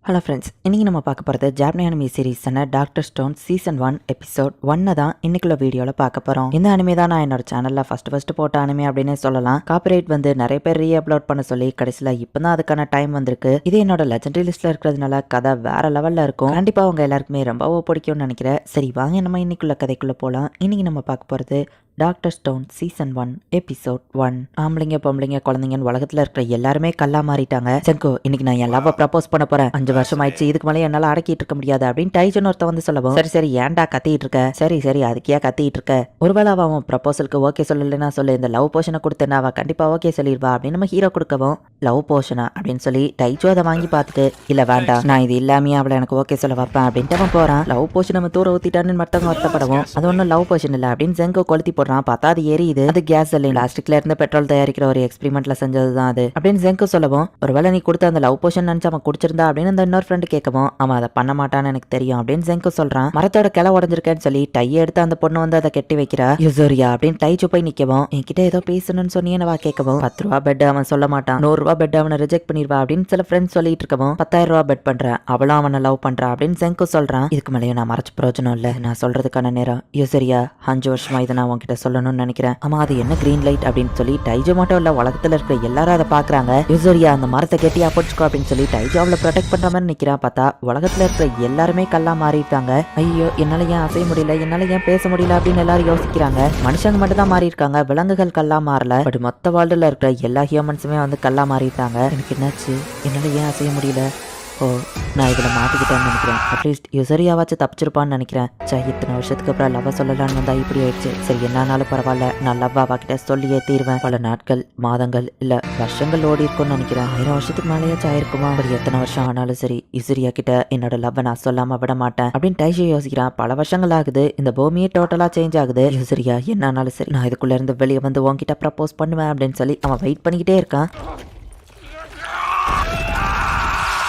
Hello friends, இன்றைக்கி நம்ம பார்க்க போகிறது ஜாப்பனீஸ் அனிமே சீரீஸான டாக்டர் ஸ்டோன் சீசன் 1 எபிசோட் 1 தான் இன்னைக்குள்ள வீடியோவில் பார்க்க போகிறோம். இந்த அனிமே தான் நான் என்னோட சேனலில் ஃபஸ்ட்டு போட்ட அனிமே அப்படின்னு சொல்லலாம். காப்பிரைட் வந்து நிறைய பேர் அப்லோட் பண்ண சொல்லி கடைசியில் இப்போ தான் அதுக்கான டைம் வந்திருக்கு. இது என்னோட லெஜெண்டரி லிஸ்ட்டில் இருக்கிறதுனால கதை வேற லெவலில் இருக்கும். கண்டிப்பாக அவங்க எல்லாருக்குமே ரொம்பவோ பிடிக்கும்னு நினைக்கிறேன். சரி வாங்க நம்ம இன்னைக்குள்ள கதைக்குள்ளே போகலாம். இன்றைக்கி நம்ம பார்க்க போகிறது டாக்டர் ஸ்டோன் சீசன் 1 எபிசோட் 1. ஆம்பளைங்க பொம்பளைங்க குழந்தைங்கன்னு உலகத்துல இருக்கிற எல்லாருமே கல்லா மாறிட்டாங்க. செங்கோ, இன்னைக்கு நான் என் லவ்வ ப்ரப்போஸ் பண்ண போறேன். 5 வருஷம் ஆயிடுச்சு, இதுக்கு மேலே என்னால அடக்கிட்டு இருக்க முடியாது அப்படின்னு டைஜன் ஒருத்த வந்து சொல்லவும், சரி ஏன்டா கத்திட்டு இருக்க? சரி அதுக்கே கத்திட்டு இருக்க? ஒருவேளை அவன் ப்ரப்போசலுக்கு ஓகே சொல்லலைன்னா சொல்லு, இந்த லவ் போஷனை கொடுத்தேன்னா அவ கண்டிப்பா ஓகே சொல்லிடுவா அப்படின்னு நம்ம ஹீரோ கொடுக்கவும், லவ் போஷனா அப்படின்னு சொல்லி டைஜோ அதை வாங்கி பார்த்துட்டு, இல்ல வேண்டாம், நான் இது இல்லாமே அவளை எனக்கு ஓகே சொல்ல வைப்பேன் அப்படின்ட்டு அவன் போறான். லவ் போஷன் நம்ம தூர ஊத்திட்டான்னு மற்றவங்க வருத்தப்படவும், அது ஒன்னும் லவ் போஷன் இல்லை அப்படின்னு செங்கோ கொளுத்தி பார்த்தா அது எரியுது. அது கேஸ் இல்லை, பிளாஸ்டிக்ல இருந்து பெட்ரோல் தயாரிக்கிற ஒரு எக்ஸ்பெரிமெண்ட்ல செஞ்சதுதான் அது அப்படின்னு ஜெங்கு சொல்லவும், ஒருவேளை நீ கொடுத்த அந்த லவ் போஷன் நினைச்சு அவன் குடிச்சிருந்தா அப்படின்னு அந்த இன்னொரு ஃப்ரெண்டு கேட்கவும், அவன் அதை பண்ண மாட்டான்னு எனக்கு தெரியும் அப்படின்னு ஜெங்கு சொல்றான். மரத்தோட கிளை உடஞ்சிருக்கேன்னு சொல்லி டையை எடுத்து அந்த பொண்ணு வந்து அதை கெட்டி வைக்கிறா. யூசோரியா அப்படின்னு டைச்சு போய் நிக்கவும், என்கிட்ட ஏதோ பேசணும்னு சொன்னீங்கன்னு கேட்கவும், 10 ரூபா பெட் அவன் சொல்ல மாட்டான், 100 ரூபா பெட் அவனை ரிஜெக்ட் பண்ணிடுவா அப்படின்னு சில ஃப்ரெண்ட்ஸ் சொல்லிட்டு இருக்கவும், 10,000 ரூபா பெட் பண்றேன், அவளும் அவனை லவ் பண்றா அப்படின்னு ஜெங்கு சொல்றான். இதுக்கு மேலேயும் நான் மறைச்சு பிரயோஜனம் இல்ல, நான் சொல்றதுக்கான நேரம். யூசோரியா, 5 வருஷமா இதை நான் உன்கிட்ட சொல்லணும்னு நினைக்கிறேன். ஆமா, அது என்ன கிரீன் லைட் அப்படின்னு சொல்லி டைஜோ மட்டும் இல்ல உலகத்துல இருக்கிற எல்லாரும் அதை பாக்குறாங்க. யூசோரியா, அந்த மரத்தை கெட்டியா போட்டுக்கோ அப்படின்னு சொல்லி டைஜோ அவளை ப்ரொடெக்ட் பண்ற மாதிரி நிக்கிறான். பார்த்தா உலகத்துல இருக்கிற எல்லாருமே கல்லா மாறிட்டாங்க. ஐயோ, என்னால ஏன் அசைய முடியல, என்னால ஏன் பேச முடியல அப்படின்னு எல்லாரும் யோசிக்கிறாங்க. மனுஷங்க மட்டும் தான் மாறி இருக்காங்க, விலங்குகள் கல்லா மாறல. பட் மொத்த வேர்ல்டுல இருக்கிற எல்லா ஹியூமன்ஸுமே வந்து கல்லா மாறிட்டாங்க. எனக்கு என்னாச்சு, என்னால ஏன் அசைய முடியல? ஓ, நான் இதில் மாட்டிக்கிட்டேன்னு நினைக்கிறேன். அட்லீஸ்ட் யூசரியாவாச்சும் தப்பிச்சிருப்பான்னு நினைக்கிறேன். இத்தனை வருஷத்துக்கு அப்புறம் லவ்வை சொல்லலான்னு வந்தா இப்படி ஆயிடுச்சு. சரி, என்னானாலும் பரவாயில்ல, நான் லவ்வாவா கிட்ட சொல்லியே தீருவேன். பல நாட்கள், மாதங்கள், இல்ல வருஷங்கள் ஓடி இருக்கும்னு நினைக்கிறேன். 1000 வருஷத்துக்கு மேலேயாச்சும் ஆயிருக்குமா? ஒரு எத்தனை வருஷம் ஆனாலும் சரி, யூசரியா கிட்ட என்னோட லவ்வை நான் சொல்லாம விட மாட்டேன் அப்படின்னு டைஷோ யோசிக்கிறான். பல வருஷங்கள் ஆகுது, இந்த பூமியே டோட்டலா சேஞ்ச் ஆகுது. யூசரியா, என்னானாலும் சரி, நான் இதுக்குள்ள இருந்து வெளியே வந்து உன்கிட்ட ப்ரப்போஸ் பண்ணுவேன் அப்படின்னு சொல்லி அவன் வெயிட் பண்ணிக்கிட்டே இருக்கான்.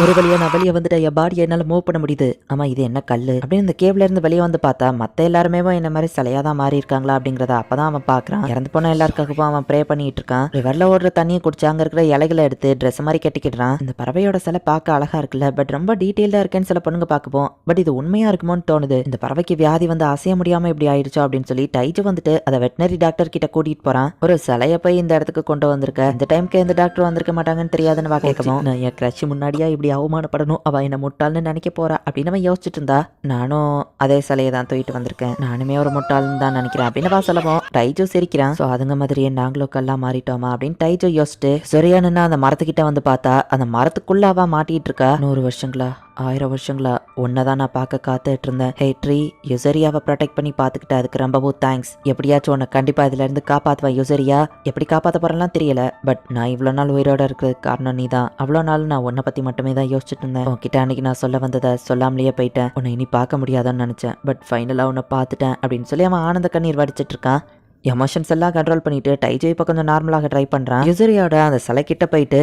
ஒரு வழியா நான் வெளியே வந்துட்டு என் பாடியை என்னால் மூவ் பண்ண முடியுது. ஆமா, இது என்ன கல்லு அப்படின்னு இந்த கேவ்ல இருந்து வெளியே வந்து பார்த்தா மற்ற எல்லாருமே என்ன மாதிரி சிலையா தான் மாறி இருக்காங்களா அப்படிங்கிறத அப்பதான் அவன் பாக்குறான். இறந்து போன எல்லாருக்காகவும் அவன் ப்ரே பண்ணிட்டு இருக்கான். ரிவர்ல ஓடுற தண்ணியை குடிச்சு அங்க இருக்கிற இலைகளை எடுத்து ட்ரெஸ் மாதிரி கட்டிக்கிடுறான். இந்த பறவையோட சிலை பார்க்க அழகா இருக்குல்ல, பட் ரொம்ப டீட்டெயில்டா இருக்கேன்னு சில பொண்ணுங்க பார்க்கப்போம். பட் இது உண்மையா இருக்குமோன்னு தோணுது. இந்த பறவைக்கு வியாதி வந்து அசைய முடியாம இப்படி ஆயிடுச்சோ அப்படின்னு சொல்லி டைஜு வந்துட்டு அதை வெட்டினரி டாக்டர் கிட்ட கூட்டிட்டு போறான். ஒரு சிலையை போய் இந்த இடத்துக்கு கொண்டு வந்திருக்க, இந்த டைம்க்கு எந்த டாக்டர் வந்திருக்க மாட்டாங்கன்னு தெரியாதுன்னு கேட்கவும், நான் என் கிரஷ் முன்னாடியா இப்படி அவமானப்படணும், அவ என்ன முட்டாள்னு நினைக்க போறா அப்படின்னு நம்ம யோசிச்சுட்டு இருந்தா, நானும் அதே சிலையை தான் தூக்கிட்டு வந்திருக்கேன், நானுமே ஒரு முட்டாள்னு தான் நினைக்கிறேன் அப்படின்னு சொல்லவும் டைஜோ சிரிக்கிறான். ஸோ அதுங்க மாதிரியே நாங்களும் கல்லா மாறிட்டோமா அப்படின்னு டைஜோ யோசிச்சுட்டு சொரியானுன்னா அந்த மரத்துக்கிட்ட வந்து பார்த்தா அந்த மரத்துக்குள்ள அவ மாட்டிட்டு இருக்கா. 100 வருஷங்களா, 1000 வருஷங்களா, ஒன்னதான் நான் பார்க்க காத்துட்டு இருந்தேன். ஹே ட்ரீ, யூசரியாவை ப்ரொடெக்ட் பண்ணி பார்த்துக்கிட்ட அதுக்கு ரொம்பவும் தேங்க்ஸ். எப்படியாச்சும் உன்னை கண்டிப்பா இதுல இருந்து காப்பாத்துவேன். யூசரியா, எப்படி காப்பாற்ற போறலாம் தெரியல, பட் நான் இவ்வளவு நாள் உயிரோட இருக்கிறதுக்கு காரணம் நீ தான். அவ்வளோ நாள் நான் உன்னை பத்தி மட்டுமே தான் யோசிச்சுட்டு இருந்தேன். உன்கிட்ட அன்னைக்கு நான் சொல்ல வந்ததை சொல்லாமலேயே போயிட்டேன். உன்னை இனி பார்க்க முடியாதான்னு நினைச்சேன், பட் ஃபைனலா உன்னை பார்த்துட்டேன் அப்படின்னு சொல்லி அவன் ஆனந்த கண்ணீர் வடிச்சிட்டு இருக்கான். எமோஷன்ஸ் எல்லாம் கண்ட்ரோல் பண்ணிட்டு டைஜோ இப்போ கொஞ்சம் நார்மலாக ட்ரை பண்றான். யூசரியோட அந்த சிலை கிட்ட போயிட்டு,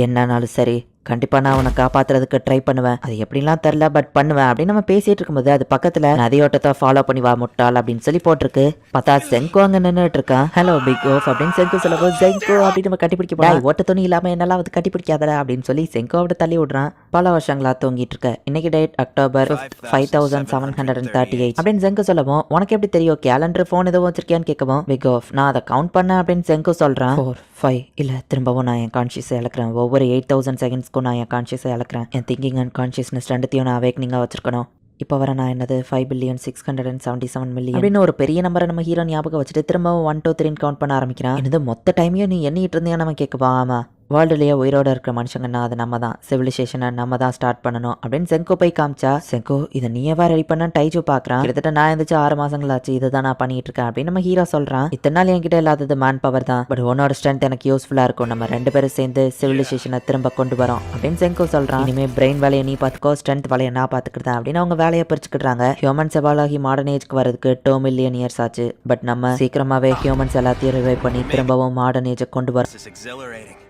என்னன்னாலும் சரி, கண்டிப்பா நான் உன்னை காப்பாத்துறதுக்கு ட்ரை பண்ணுவேன், அது எப்படிலாம் தெரியல பட் பண்ணுவேன் அப்படின்னு நம்ம பேசிட்டு இருக்கும்போது அது பக்கத்துல நதியோட்டத்தை ஃபாலோ பண்ணி வா முட்டாள் அப்படின்னு சொல்லி போட்டிருக்கு. பார்த்தா செங்கோ அங்க நின்றுட்டு இருக்கான். ஹலோ பிக் ஆஃப் அப்படின்னு செங்கோ சொல்லவோ, செங்கோ அப்படின்னு நம்ம கட்டிப்பிடிக்க, ஓட்ட துணி இல்லாம என்னால அது கட்டிப்பிடிக்காதடா அப்படின்னு சொல்லி செங்கோவோட தள்ளி விடுறான். பல வருஷங்களா தூங்கிட்டு இருக்க, இன்னைக்கு டேட் அக்டோபர் 5738 அப்படின்னு செங்கோ சொல்லவும், உனக்கு எப்படி தெரியும், கேலண்டர் போன் எதுவும் வச்சிருக்கியான்னு கேட்கவும், பிக் ஆஃப் நான் அதை கவுண்ட் பண்ணேன் அப்படின்னு செங்கோ சொல்றான். 4, 5 இல்ல, திரும்பவும் நான் என் கான்ஷியஸை இழக்கிறேன். ஒவ்வொரு 8000 செகண்ட்ஸ்க்கும் நான் என் கான்ஷியஸை இழக்கிறேன். என் திங்கிங் அண்ட் கான்ஷியஸ்னஸ் ரெண்டுத்தையும் நான் அவேக்னிங்காக வச்சிருக்கணும். இப்போ வர நான் என்னது 5,677,000,000 அப்படின்னு ஒரு பெரிய நம்பரை நம்ம ஹீரோ ஞாபகம் வச்சுட்டு திரும்பவும் 1 2 3 கவுண்ட் பண்ண ஆரம்பிக்கிறான். என்னது மொத்த டைமையும் நீ எண்ணிட்டு இருந்தியா நம்ம கேட்கவா? ஆமா, வேர்ல்டுலேயே உயிரோட இருக்கிற மனுஷங்கன்னா அது நம்ம தான், சிவிலைசேஷனை நம்ம தான் ஸ்டார்ட் பண்ணணும் அப்படின்னு செங்கோ போய் காமிச்சா. செங்கோ, இதை நீயவா ரெடி பண்ண டைஜோ பாக்குறான். கிட்டத்தட்ட நான் இருந்துச்சு 6 மாசங்கள் ஆச்சு, இதுதான் நான் பண்ணிட்டு இருக்கேன் அப்படின்னு நம்ம ஹீரோ சொல்றான். இத்தனை நாள் என்கிட்ட இல்லாதது மேன் பவர் தான், பட் உன்னோட ஸ்ட்ரென்த் எனக்கு யூஸ்ஃபுல்லா இருக்கும், நம்ம 2 பேரும் சேர்ந்து சிவிலைசேஷனை திரும்ப கொண்டு வரோம் அப்படின்னு செங்கோ சொல்றான். இனிமே பிரெயின் வேலையை நீ பாத்துக்கோ, ஸ்ட்ரென்த் வேலையை நான் பாத்துக்கிட்டேன் அப்படின்னு அவங்க வேலையை பிரிச்சுக்கிட்டாங்க. ஹியூமன்ஸ் எவாலாகி மாடர்ன் ஏஜ்க்கு வரதுக்கு 2 மில்லியன் இயர்ஸ் ஆச்சு, பட் நம்ம சீக்கிரமாவே ஹியூமன்ஸ் எல்லாத்தையும் ரிவைவ் பண்ணி திரும்பவும் மாடர்ன் ஏஜை கொண்டு வரோம்.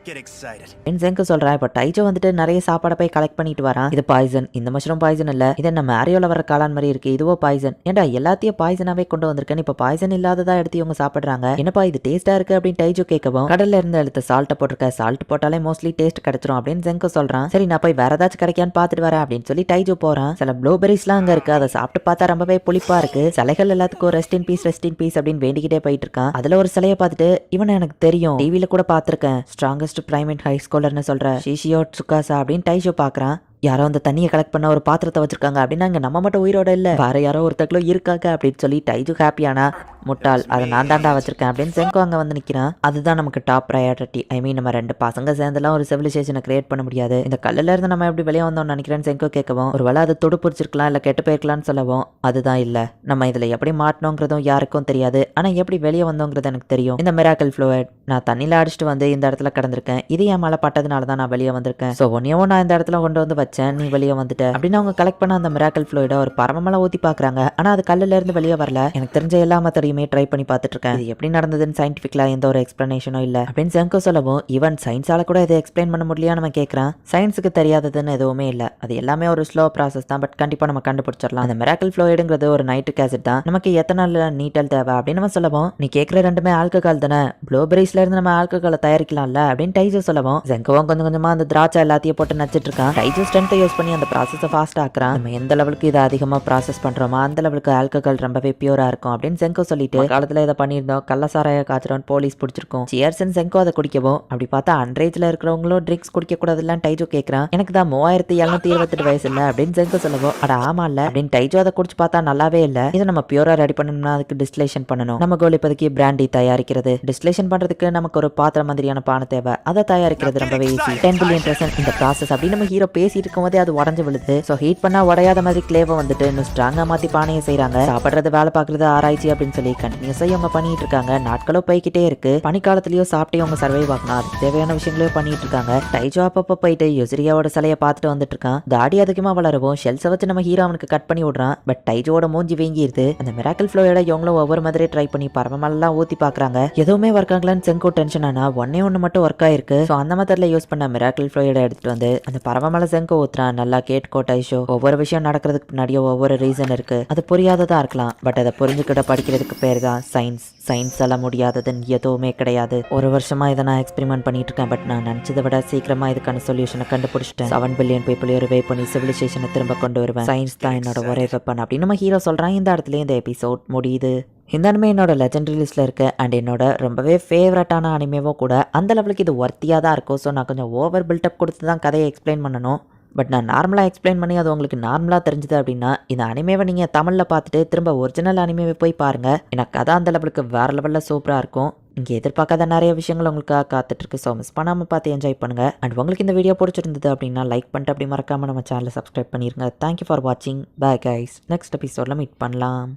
get excited. செங்கு சொல்றான். இப்போ டைஜோ வந்துட்டு நிறைய சாப்பாடை போய் கலெக்ட் பண்ணிட்டு வரான். இது பாய்சன், இந்த மஷ்ரூம் பாய்சன் இல்ல, இது நம்ம ஆரியோல வர காளான் மாதிரி இருக்கு, இதுவோ பாய்சன். ஏன்டா எல்லாத்தையும் பாய்சனாவே கொண்டு வந்திருக்கேன், இப்ப பாய்சன் இல்லாததா எடுத்து இவங்க சாப்பிடுறாங்க, என்னப்பா இது டேஸ்டா இருக்கு அப்படின்னு டைஜோ கேட்கவும், கடல்ல இருந்து எடுத்து சால்ட்டை போட்டிருக்க, சால்ட் போட்டாலே மோஸ்ட்லி டேஸ்ட் கிடைச்சிரும் அப்படின்னு செங்கு சொல்றான். சரி நான் போய் வேற ஏதாச்சும் கிடைக்கான்னு பாத்துட்டு வரேன் அப்படின்னு சொல்லி டைஜோ போறான். சில ப்ளூபெரிஸ்லாம் அங்க இருக்கு, அதை சாப்பிட்டு பார்த்தா ரொம்பவே புளிப்பா இருக்கு. சிலைகள் எல்லாத்துக்கும் ரெஸ்ட் இன் பீஸ் அப்படின்னு வேண்டிக்கிட்டே போயிட்டு இருக்கான். அதுல ஒரு சிலையை பார்த்துட்டு இவனை எனக்கு தெரியும், டிவில கூட பார்த்திருக்கேன், ஸ்ட்ராங்கஸ்ட் பிரைமேட் ஹை ஸ்கூலர்னு சொல்ற ஷிஷியோ ட்சுகாசா அப்படின்னு டைஜோ பாக்குறான். யாரோ அந்த தண்ணியை கலெக்ட் பண்ண ஒரு பாத்திரத்தை வச்சிருக்காங்க அப்படின்னா அங்க நம்ம மட்டும் உயிரோட இல்ல, வேற யாரோ ஒருத்தக்களோ இருக்காங்க அப்படின்னு சொல்லி டைஜு ஹாப்பியானா, முட்டாள் அதை நான் தாண்டா வச்சிருக்கேன் அப்படின்னு செங்கோ அங்க வந்து நிக்கிறான். அதுதான் நமக்கு டாப் ப்ரையாரிட்டி. ஐ மீன் நம்ம ரெண்டு பசங்க சேர்ந்தெல்லாம் ஒரு சிவிலைசேஷனை கிரியேட் பண்ண முடியாது, இந்த கல்லுல இருந்து நம்ம எப்படி வெளியே வந்தோம்னு நினைக்கிறேன்னு செங்கோ கேட்கவும், ஒருவேளை அது துடுப்பிடிச்சிருக்கலாம் இல்ல கெட்டு போயிருக்கலாம்னு சொல்லவும், அதுதான் இல்ல, நம்ம இதுல எப்படி மாட்டணுங்கிறதும் யாருக்கும் தெரியாது, ஆனா எப்படி வெளியே வந்தோங்கிறது எனக்கு தெரியும். இந்த மிராக்கல் ஃப்ளூயிட் நான் தண்ணியில அடிச்சுட்டு வந்து இந்த இடத்துல கிடந்திருக்கேன், இது என் மேல பட்டதுனாலதான் நான் வெளியே வந்திருக்கேன், சோ ஒன்னையவும் நான் இந்த இடத்துல கொண்டு வந்து வச்சேன், நீ வெளியே வந்துட்ட அப்படின்னு அவங்க கலெக்ட் பண்ண அந்த மிராக்கல் ஃப்ளூயிட ஒரு பரமமலை ஊத்தி பாக்குறாங்க. ஆனா அது கல்லுல இருந்து வெளியே வரல. எனக்கு தெரிஞ்ச எல்லா மெத்தடையுமே ட்ரை பண்ணி பார்த்துட்டு இருக்கேன், இது எப்படி நடந்ததுன்னு சயின்டிபிக்கலா எந்த ஒரு எக்ஸ்பிளனேஷனும் இல்ல அப்படின்னு செங்கோ சொல்லவும், ஈவன் சயின்ஸால கூட இதை எக்ஸ்பிளைன் பண்ண முடியலையா நம்ம கேட்கறான். சயின்ஸுக்கு தெரியாததுன்னு எதுவுமே இல்ல, அது எல்லாமே ஒரு ஸ்லோ ப்ராசஸ் தான், பட் கண்டிப்பா நம்ம கண்டுபிடிச்சிடலாம். அந்த மிராக்கல் ஃப்ளூயிடுங்கிறது ஒரு நைட்ரிக் ஆசிட் தான், நமக்கு எத்தனை நீட்டல் தேவை அப்படின்னு நம்ம சொல்லவும், நீ கேட்கிற ரெண்டுமே ஆல்கஹால் தானே, ப்ளூபெரிஸ்ல இருந்து நம்ம ஆல்கஹாலை தயாரிக்கலாம்ல அப்படின்னு டைஜோ சொல்லவும், செங்கோவும் கொஞ்சம் கொஞ்சமா அந்த திராட்சை எல்லாத்தையும் போட்டு நச்சிட்டு இருக்கான். டைஜோ ஸ்ட்ரென்த்தை யூஸ் பண்ணி அந்த ப்ராசஸை ஃபாஸ்ட் ஆக்குறான். நம்ம எந்த லெவலுக்கு இதை அதிகமா ப்ராசஸ் பண்றோமோ அந்த லெவலுக்கு ஆல்கஹால் ரொம்பவே பியூரா இருக்கும் அப்படின்னு செங்கோ சொல்லிட்டு, காலத்துல இதை பண்ணியிருந்தோம், கள்ளசாராய காய்ச்சறோம், போலீஸ் பிடிச்சிருக்கோம், சியர்ஸ்ன்னு செங்கோ அதை குடிக்கவும், அப்படி பார்த்தா அன்ரேஜ்ல இருக்கிறவங்களும் ட்ரிங்க்ஸ் குடிக்க கூடாதுலாம் டைஜோ கேட்கறான். எனக்கு தான் 3728 வயசு இல்ல அப்படின்னு செங்கோ சொல்லவும், அட ஆமா இல்ல அப்படின்னு டைஜோ அதை குடிச்சு பார்த்தா நல்லாவே இல்ல, இதை நம்ம பியூரா ரெடி பண்ணணும்னா அதுக்கு டிஸ்டிலேஷன் பண்ணணும், நம்ம கோல் இப்போதைக்கு பிராண்டி தயாரிக்கிறது, டிஸ்டிலேஷன் பண்றதுக்கு நமக்கு ஒரு பாத்திரம் மாதிரியான பானை தேவை, அதை தயாரிக்கிறது ரொம்பவே ஈஸி, 10 பில்லியன் இந்த ப்ராசஸ் அப்படின்னு நம்ம ஹீரோ பேசிட்டு இருக்கும் போதே அது உடஞ்சு விழுது. ஸோ ஹீட் பண்ணா உடையாத மாதிரி கிளேவை வந்துட்டு இன்னும் ஸ்ட்ராங்கா மாத்தி பானையை செய்யறாங்க. சாப்பிடுறது வேலை பார்க்கறது ஆராய்ச்சி அப்படின்னு சொல்லி கண்டினியூஸா இவங்க பண்ணிட்டு இருக்காங்க. நாட்களும் போய்கிட்டே இருக்கு. பனிக்காலத்திலயும் சாப்பிட்டு அவங்க சர்வைவ் ஆகணும், அதுக்கு தேவையான விஷயங்களையும் பண்ணிட்டு இருக்காங்க. டைஜோ அப்பப்ப போயிட்டு யுசிரியாவோட சிலையை பார்த்துட்டு வந்துட்டு இருக்கான். தாடி அதிகமா வளரவும் ஷெல்ஸை வச்சு நம்ம ஹீரோ அவனுக்கு கட் பண்ணி விடுறான். பட் டைஜோட மூஞ்சி வீங்கிருது. அந்த மிராக்கல் ஃப்ளோயோட இவங்களும் ஒவ்வொரு மாதிரி ட்ரை பண்ணி பரமமெல்லாம் ஊத்தி பாக்குறாங்க. எதுவுமே ஒர்க் ஆகலன்னு செங்கோ டென்ஷன் ஆனா ஒன்னு மட்டும் ஒர்க் ஆயிருக்கு. ஸோ அந்த மெத்தட்ல யூஸ் பண்ண மிராக்கல் ஃப்ளோயோட எடுத்துட்டு வந்து அந்த பரமமலை செங்கோ ஊத்துறான். நல்லா கேட்கோ டைஷோ, ஒவ்வொரு விஷயம் நடக்கிறதுக்கு முன்னாடியோ ஒவ்வொரு ரீசன் இருக்கு, அது புரியாததா இருக்கலாம், பட் அதை புரிஞ்சுக்கிட்ட படிக்கிறதுக்கு பேர் தான் சயின்ஸ். சயின்ஸ் எல்லாம் முடியாததுன்னு எதுவுமே கிடையாது. ஒரு வருஷமா இதை நான் எக்ஸ்பெரிமெண்ட் பண்ணிட்டு இருக்கேன், பட் நான் நினைச்சதை விட சீக்கிரமா இதுக்கான சொல்யூஷனை கண்டுபிடிச்சிட்டேன். 7 பில்லியன் பீப்புளையும் ரிவே பண்ணி சிவிலைசேஷனை திரும்ப கொண்டு வருவேன். சயின்ஸ் தான் என்னோட ஒரே வெப்பன் அப்படின்னு நம்ம ஹீரோ சொல்றான். இந்த இடத்துல இந்த எபிசோட் முடியுது. இந்த அனிமே என்னோட லெஜெண்டரி லிஸ்ட்ல இருக்கு அண்ட் என்னோட ரொம்பவே ஃபேவரட்டான அனிமேவும் கூட. அந்த லெவலுக்கு இது ஒர்த்தியாக தான் இருக்கும். ஸோ நான் கொஞ்சம் ஓவர் பில்டப் கொடுத்து தான் கதையை எக்ஸ்பிளைன் பண்ணணும். பட் நான் நார்மலாக எக்ஸ்பிளைன் பண்ணி அது உங்களுக்கு நார்மலாக தெரிஞ்சுது அப்படின்னா இந்த அனிமேவை நீங்கள் தமிழில் பார்த்துட்டு திரும்ப ஒரிஜினல் அனிமேவை போய் பாருங்கள். எனக்கு கதை அந்த லெவலுக்கு வேறு லெவலில் சூப்பராக இருக்கும். இங்கே எதிர்பார்க்காத நிறைய விஷயங்கள் உங்களுக்காக காத்துட்ருக்கு. ஸோ மிஸ் பண்ணாமல் பார்த்து என்ஜாய் பண்ணுங்கள். அண்ட் உங்களுக்கு இந்த வீடியோ பிடிச்சிருந்தது அப்படின்னா லைக் பண்ணிட்டு அப்படி மறக்காமல் நம்ம சேனலை சப்ஸ்கிரைப் பண்ணிடுங்க. தேங்க்யூ ஃபார் வாட்சிங். Bye guys. நெக்ஸ்ட் எபிசோடில் மீட் பண்ணலாம்.